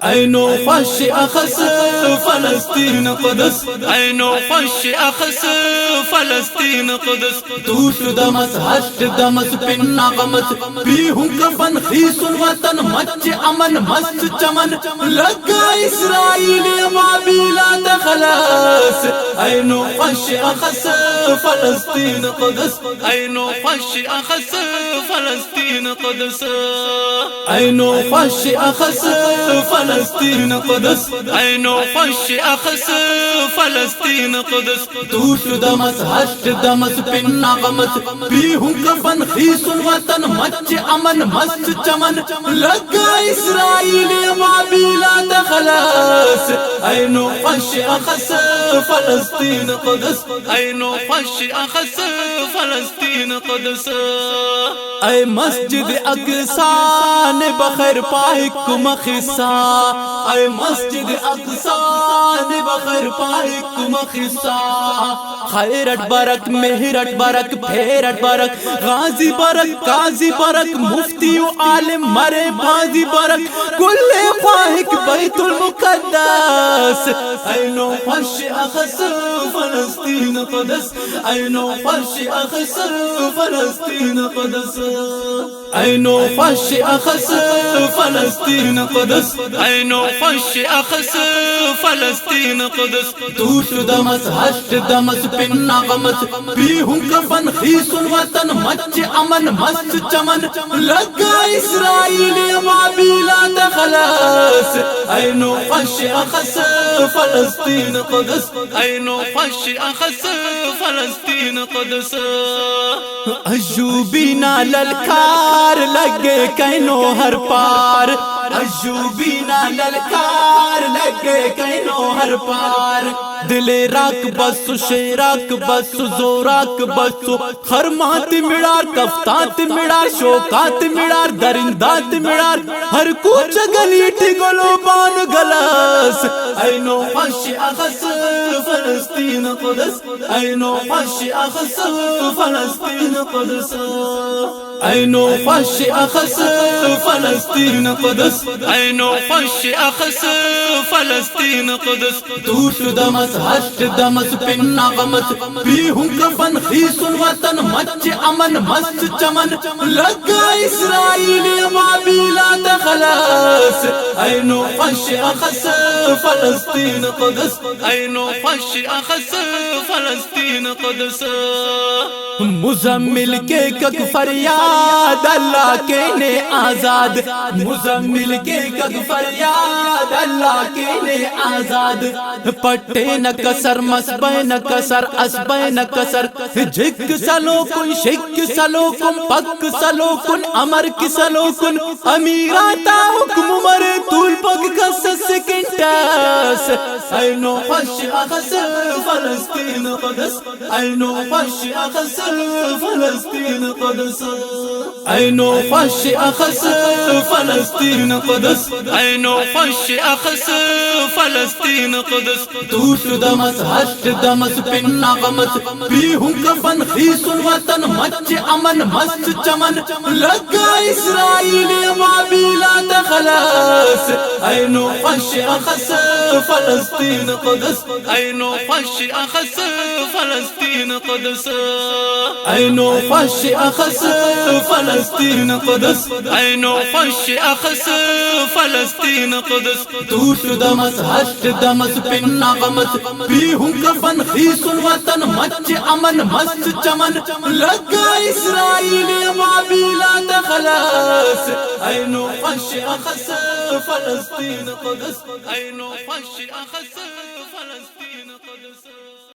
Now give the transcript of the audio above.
عینو خوش اخس فلسطین قدس، عینو خوش اخس فلسطین قدس، دوش دمس ہشت دمس پن نغمس بیہوں کفن خیس الوطن مچ امن مست چمن لگا اسرائیل ابابیلا تخلاص، عینو خوش اخس فلسطین قدس، عینو خوش اخس فلسطین قدس، عینو خوش اخس فلسطین قدس، عینو خوش اخس فلسطین قدس، دوش دمس ہشت دمس پن نغمس بیہوں کفن خیس الوطن مچ امن مست چمن لگا اسرائیل ابابیلا تخلاص، عینو خوش اخس فلسطین قدس، عینو خوش اخس فلسطین قدس، اے مسجد اقصی نے بخیر پائے کم خصا، اے مسجد اقصی نے بخیر پائے کم خصا، خیرٹ برک مہرٹ برک پھیرٹ برک غازی برک قاضی برک مفتی و عالم مرے بازی برک کل خواہک بیت المقدس، عینو خوش اخس فلسطین قدس، عینو خوش اخس فلسطین قدس، عینو خوش اخس فلسطین قدس، عینو خوش اخس فلسطین قدس، دوش دمس ہشت دمس پن نغمس بیہوں کفن خیس الوطن مچ امن مست چمن لگا اسرائیل ابابیلا تخلاص، عینو خوش اخس فلسطین قدس، عینو خوش اخس فلسطین قدس، ایوبی نا للکار لگے کینو ہر پار، ایوبی نا للکار لگے کینو ہر پار، دل راک بس شیراک بس زوراک بس خرمات مڑار کفتات مڑار شوکات مڑار درندات مڑار ہر کوچ گلی ٹگلو بان گلاس، عینو خوش اخس فلسطین قدس، عینو خوش اخس فلسطین قدس، عینو خوش اخس فلسطین قدس، عینو خوش اخس فلسطین قدس، دوش دمس ہشت دمس پن نغمس بیہوں کفن خیس الوطن مچ امن مست چمن لگا اسرائیل ابابیلا تخلاص، عینو خوش اخس فلسطین قدس، عینو خوش اخس فلسطین قدس، مزمل کے کک فریاد اللہ کے نے آزاد، مزمل کے کک فریاد اللہ کے نے آزاد، پٹے نہ کسر مسبے نہ کسر اسبے نہ کسر جھک سلو کن شک سلو کن پک سلو کن امر کی سلو کن امیراتا حکم مرے طول پک کس سکنٹاس، عینو خوش اخس فلسطین قدس، عینو خوش اخس فلسطین قدس، عینو خوش اخس فلسطین قدس، عینو خوش اخس فلسطین قدس، دوش دمس ہشت دمس پن نغمس بیہوں کفن خیس الوطن مچ امن مست چمن لگا اسرائیل ابابیلا تخلاص، عینو خوش اخس فلسطین قدس، عینو خوش اخس فلسطین قدس، عینو خوش اخس فلسطین قدس، عینو خوش اخس فلسطین قدس، دوش دمس ہشت دمس پن نغمس بیہوں کفن خیس الوطن مچ امن مست چمن لگا اسرائیل ابابیلا تخلاص، عینو خوش اخس فلسطین قدس، عینو خوش اخس فلسطین قدس.